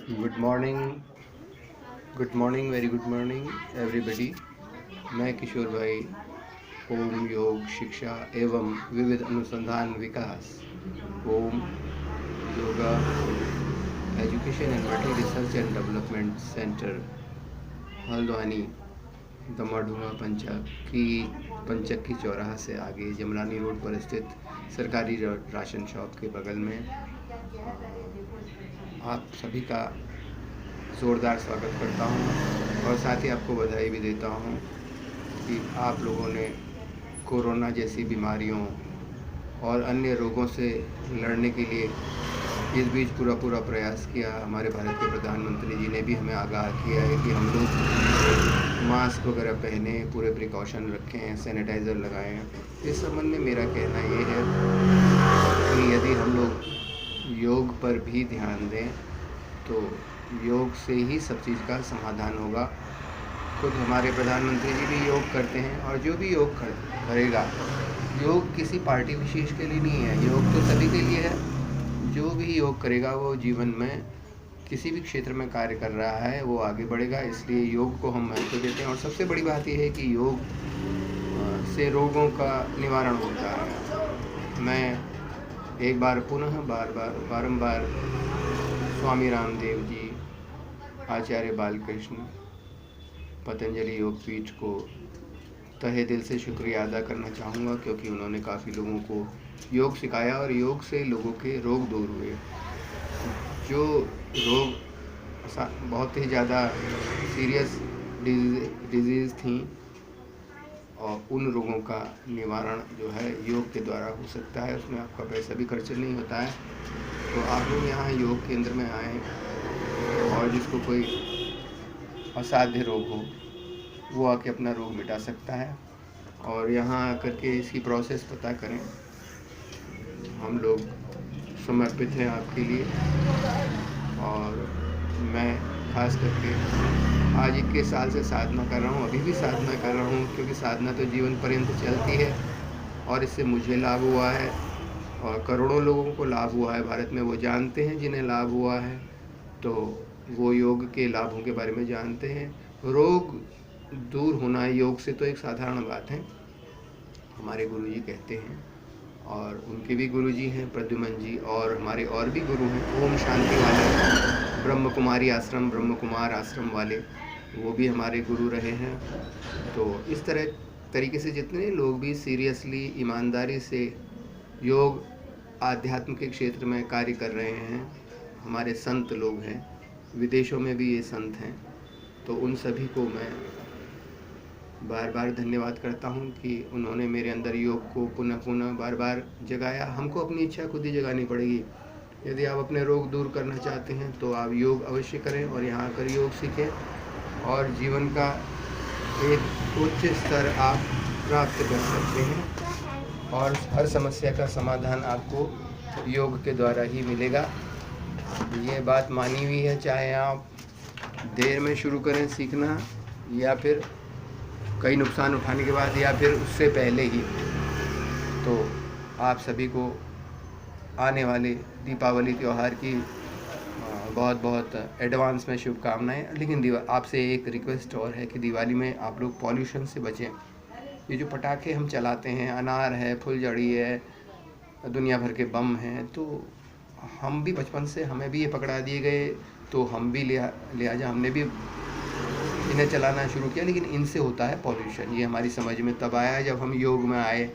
Good morning, very good morning everybody. मैं किशोर भाई, Om Yog Shiksha Evam Vividh Anusandhan Vikas, Om yoga education and multi research and development centre, Haldwani, Damadua Panchakki चौराहा से आगे जमरानी रोड पर स्थित सरकारी राशन शॉप के बगल में आप सभी का ज़ोरदार स्वागत करता हूं और साथ ही आपको बधाई भी देता हूं कि आप लोगों ने कोरोना जैसी बीमारियों और अन्य रोगों से लड़ने के लिए इस बीच पूरा प्रयास किया। हमारे भारत के प्रधानमंत्री जी ने भी हमें आगाह किया है कि हम लोग मास्क वगैरह पहने, पूरे प्रिकॉशन रखें, सैनिटाइज़र लगाएं। इस संबंध में मेरा कहना ये है कि यदि हम लोग योग पर भी ध्यान दें तो योग से ही सब चीज़ का समाधान होगा। खुद हमारे प्रधानमंत्री जी भी योग करते हैं और जो भी योग करेगा, योग किसी पार्टी विशेष के लिए नहीं है, योग तो सभी के लिए है। जो भी योग करेगा वो जीवन में किसी भी क्षेत्र में कार्य कर रहा है वो आगे बढ़ेगा, इसलिए योग को हम महत्व देते हैं। और सबसे बड़ी बात यह है कि योग से रोगों का निवारण होता है। मैं एक बार पुनः बारंबार स्वामी रामदेव जी, आचार्य बालकृष्ण, पतंजलि योगपीठ को तहे दिल से शुक्रिया अदा करना चाहूँगा, क्योंकि उन्होंने काफ़ी लोगों को योग सिखाया और योग से लोगों के रोग दूर हुए। जो रोग बहुत ही ज़्यादा सीरियस डिजीज़ थी और उन रोगों का निवारण जो है योग के द्वारा हो सकता है। उसमें आपका पैसा भी खर्च नहीं होता है। तो आप लोग यहाँ योग केंद्र में आएँ और जिसको कोई असाध्य रोग हो वो आके अपना रोग मिटा सकता है और यहाँ आकर के इसकी प्रोसेस पता करें। हम लोग समर्पित हैं आपके लिए और मैं खास करके आज 21 साल से साधना कर रहा हूँ, अभी भी साधना कर रहा हूँ, क्योंकि साधना तो जीवन पर्यंत चलती है और इससे मुझे लाभ हुआ है और करोड़ों लोगों को लाभ हुआ है। भारत में वो जानते हैं जिन्हें लाभ हुआ है, तो वो योग के लाभों के बारे में जानते हैं। रोग दूर होना योग से तो एक साधारण बात है, हमारे गुरुजी कहते हैं, और उनके भी गुरुजी हैं प्रद्युमन जी, और हमारे और भी गुरु हैं ओम शांति वाले, ब्रह्म कुमारी आश्रम, ब्रह्म कुमार आश्रम वाले, वो भी हमारे गुरु रहे हैं। तो इस तरीके से जितने लोग भी सीरियसली ईमानदारी से योग आध्यात्म के क्षेत्र में कार्य कर रहे हैं, हमारे संत लोग हैं, विदेशों में भी ये संत हैं, तो उन सभी को मैं बार बार धन्यवाद करता हूँ कि उन्होंने मेरे अंदर योग को पुनः बार जगाया। हमको अपनी इच्छा खुद ही जगानी पड़ेगी। यदि आप अपने रोग दूर करना चाहते हैं तो आप योग अवश्य करें और यहाँ आकर योग सीखें और जीवन का एक उच्च स्तर आप प्राप्त कर सकते हैं और हर समस्या का समाधान आपको योग के द्वारा ही मिलेगा। ये बात मानी हुई है, चाहे आप देर में शुरू करें सीखना या फिर कई नुकसान उठाने के बाद या फिर उससे पहले ही। तो आप सभी को आने वाले दीपावली त्यौहार की बहुत एडवांस में शुभकामनाएं। लेकिन आपसे एक रिक्वेस्ट और है कि दिवाली में आप लोग पॉल्यूशन से बचें। ये जो पटाखे हम चलाते हैं, अनार है, फुलझड़ी है, दुनिया भर के बम हैं, तो हम भी बचपन से हमें भी ये पकड़ा दिए गए, तो हम भी लिहाजा हमने भी इन्हें चलाना शुरू किया। लेकिन इनसे होता है पॉल्यूशन। ये हमारी समझ में तब आया जब हम योग में आए,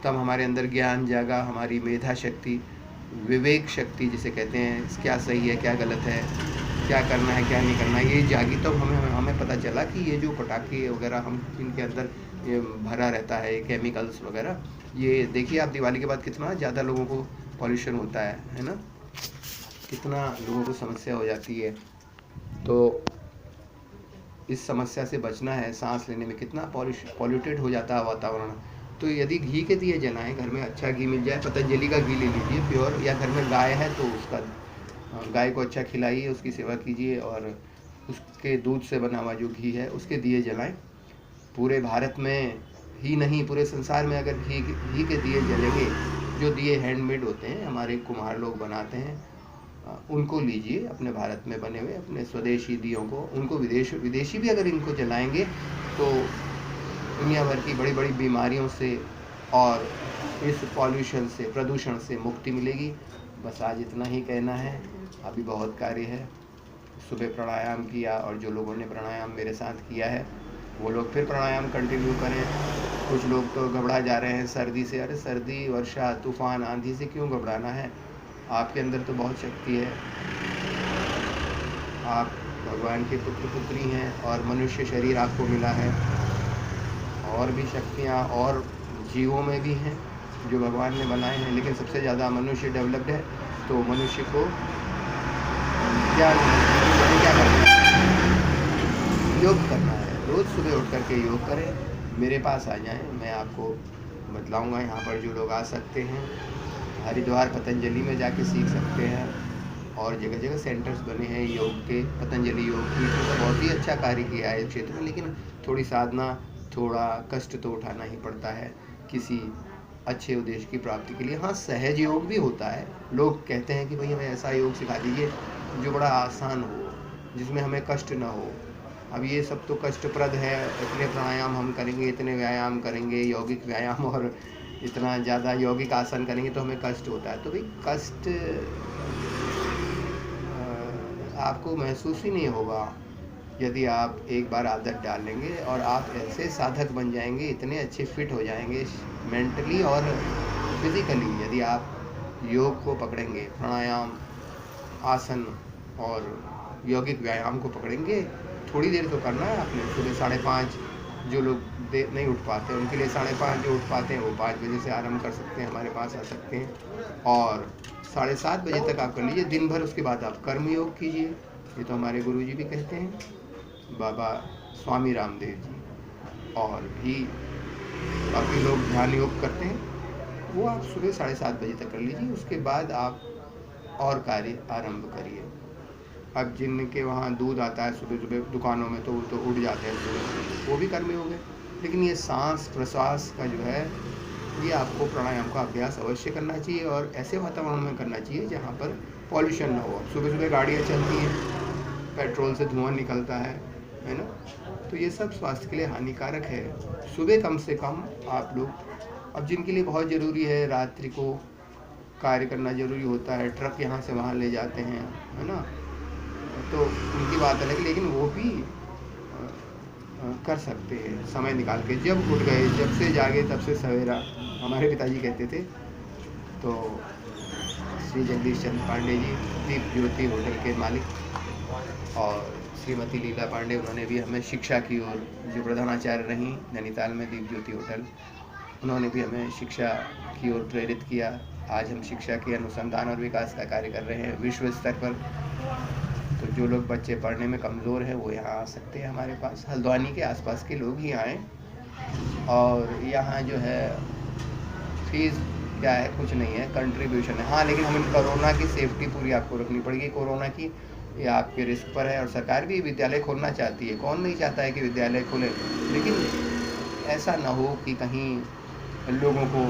तब हमारे अंदर ज्ञान जागा, हमारी मेधा शक्ति, विवेक शक्ति जिसे कहते हैं, क्या सही है क्या गलत है, क्या करना है क्या नहीं करना है, ये जागी। तब हमें पता चला कि ये जो पटाखे वगैरह हम इनके अंदर ये भरा रहता है केमिकल्स वगैरह, ये देखिए आप दिवाली के बाद कितना ज़्यादा लोगों को पॉल्यूशन होता है ना, कितना लोगों को समस्या हो जाती है। तो इस समस्या से बचना है, सांस लेने में कितना पॉल्यूटेड हो जाता है वातावरण। तो यदि घी के दिए जलाएं, घर में अच्छा घी मिल जाए, पतंजलि का घी ले लीजिए प्योर, या घर में गाय है तो उसका गाय को अच्छा खिलाइए, उसकी सेवा कीजिए और उसके दूध से बना हुआ जो घी है उसके दिए जलाएं। पूरे भारत में ही नहीं, पूरे संसार में अगर घी के दिए जलेंगे, जो दिए हैंडमेड होते हैं, हमारे कुम्हार लोग बनाते हैं, उनको लीजिए, अपने भारत में बने हुए अपने स्वदेशी दियों को। उनको विदेशी भी अगर इनको जलाएंगे तो दुनिया भर की बड़ी बड़ी बीमारियों से और इस पॉल्यूशन से, प्रदूषण से मुक्ति मिलेगी। बस आज इतना ही कहना है, अभी बहुत कार्य है। सुबह प्राणायाम किया और जो लोगों ने प्राणायाम मेरे साथ किया है वो लोग फिर प्राणायाम कंटिन्यू करें। कुछ लोग तो घबरा जा रहे हैं सर्दी से। अरे सर्दी, वर्षा, तूफान, आंधी से क्यों घबराना है? आपके अंदर तो बहुत शक्ति है। आप भगवान के पुत्र पुत्री हैं और मनुष्य शरीर आपको मिला है। और भी शक्तियाँ और जीवों में भी हैं जो भगवान ने बनाए हैं, लेकिन सबसे ज़्यादा मनुष्य डेवलप्ड है। तो मनुष्य को क्या करना है? योग करना है। रोज़ सुबह उठ करके योग करें। मेरे पास आ जाएं, मैं आपको बतलाऊंगा। यहाँ पर जो लोग आ सकते हैं, हरिद्वार पतंजलि में जाके सीख सकते हैं और जगह जगह सेंटर्स बने हैं योग के। पतंजलि योग पीठ ने बहुत ही अच्छा कार्य किया है इस क्षेत्र में, लेकिन थोड़ी साधना, थोड़ा कष्ट तो उठाना ही पड़ता है किसी अच्छे उद्देश्य की प्राप्ति के लिए। हाँ, सहज योग भी होता है। लोग कहते हैं कि भाई हमें ऐसा योग सिखा दीजिए जो बड़ा आसान हो, जिसमें हमें कष्ट ना हो। अब ये सब तो कष्टप्रद है। इतने प्राणायाम हम करेंगे, इतने व्यायाम करेंगे, यौगिक व्यायाम, और इतना ज़्यादा यौगिक आसन करेंगे तो हमें कष्ट होता है। तो भाई कष्ट आपको महसूस ही नहीं होगा यदि आप एक बार आदत डाल लेंगे, और आप ऐसे साधक बन जाएंगे, इतने अच्छे फिट हो जाएंगे मेंटली और फिज़िकली। यदि आप योग को पकड़ेंगे, प्राणायाम, आसन और यौगिक व्यायाम को पकड़ेंगे, थोड़ी देर तो करना है आपने। सुबह 5:30 जो लोग नहीं उठ पाते उनके लिए 5:30, जो उठ पाते हैं वो 5 बजे से आरंभ कर सकते हैं, हमारे पास आ सकते हैं। और 7:30 बजे तक आप कर लीजिए दिन भर। उसके बाद आप कर्म योग कीजिए। ये तो हमारे गुरुजी भी कहते हैं, बाबा स्वामी रामदेव जी, और भी काफ़ी लोग ध्यान योग करते हैं। वो आप सुबह 7:30 बजे तक कर लीजिए। उसके बाद आप और कार्य आरंभ करिए। अब जिनके वहाँ दूध आता है सुबह सुबह दुकानों में, तो वो तो उठ जाते हैं सुबह, वो भी कर्म योग है। लेकिन ये सांस प्रश्वास का जो है, ये आपको प्राणायाम का अभ्यास अवश्य करना चाहिए, और ऐसे वातावरण में करना चाहिए जहाँ पर पॉल्यूशन ना हो। सुबह सुबह गाड़ियाँ चलती हैं, पेट्रोल से धुआं निकलता है ना, तो ये सब स्वास्थ्य के लिए हानिकारक है। सुबह कम से कम आप लोग, अब जिनके लिए बहुत ज़रूरी है, रात्रि को कार्य करना ज़रूरी होता है, ट्रक यहाँ से वहाँ ले जाते हैं, है ना, तो उनकी बात अलग, लेकिन वो भी कर सकते हैं समय निकाल के। जब उठ गए, जब से जागे तब से सवेरा, हमारे पिताजी कहते थे। तो श्री जगदीश चंद्र पांडे जी, दीप ज्योति होटल के मालिक, और श्रीमती लीला पांडे, उन्होंने भी हमें शिक्षा की ओर, जो प्रधानाचार्य रहीं नैनीताल में दीप ज्योति होटल, उन्होंने भी हमें शिक्षा की ओर प्रेरित किया। आज हम शिक्षा के अनुसंधान और विकास का कार्य कर रहे हैं विश्व स्तर पर। तो जो लोग बच्चे पढ़ने में कमज़ोर हैं वो यहाँ आ सकते हैं हमारे पास। हल्द्वानी के आसपास के लोग ही आएँ। और यहाँ जो है फीस क्या है, कुछ नहीं है, कंट्रीब्यूशन है। हाँ, लेकिन हमें कोरोना की सेफ्टी पूरी आपको रखनी पड़ेगी। कोरोना की ये आपके रिस्क पर है, और सरकार भी विद्यालय खोलना चाहती है। कौन नहीं चाहता है कि विद्यालय खोले, लेकिन ऐसा ना हो कि कहीं लोगों को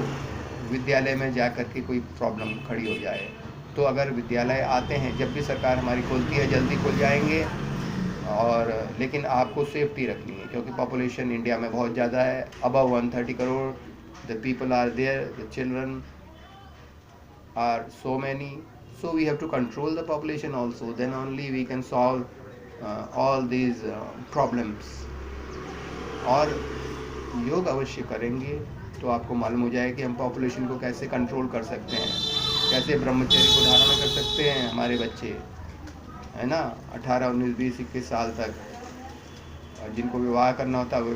विद्यालय में जा कर के कोई प्रॉब्लम खड़ी हो जाए। तो अगर विद्यालय आते हैं, जब भी सरकार हमारी खोलती है, जल्दी खुल जाएंगे, और लेकिन आपको सेफ्टी रखनी है, क्योंकि पॉपुलेशन इंडिया में बहुत ज़्यादा है, above 130 crore the people are there, the children are so many, so we have to control the population also, then only we can solve all these problems. और योग अवश्य करेंगे तो आपको मालूम हो जाए कि हम पॉपुलेशन को कैसे कंट्रोल कर सकते हैं, कैसे ब्रह्मचर्य को धारण कर सकते हैं हमारे बच्चे, है ना, 18, 19, 20, 21 साल तक। और जिनको विवाह करना होता है वो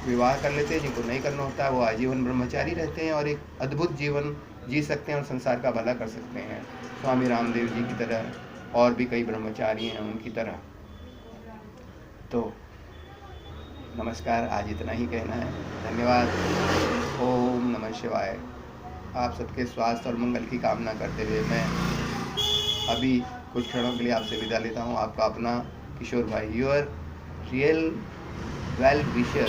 विवाह कर लेते हैं, जिनको नहीं करना होता है वो आजीवन ब्रह्मचारी रहते हैं, और एक अद्भुत जीवन जी सकते हैं और संसार का भला कर सकते हैं, स्वामी रामदेव जी की तरह, और भी कई ब्रह्मचारी हैं उनकी तरह। तो नमस्कार, आज इतना ही कहना है। धन्यवाद। ओम नमः शिवाय। आप सबके स्वास्थ्य और मंगल की कामना करते हुए मैं अभी कुछ क्षणों के लिए आपसे विदा लेता हूँ। आपका अपना किशोर भाई, योर रियल वेल विशर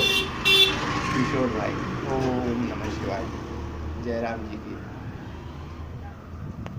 किशोर भाई। ओम नमः शिवाय। जय राम जी की।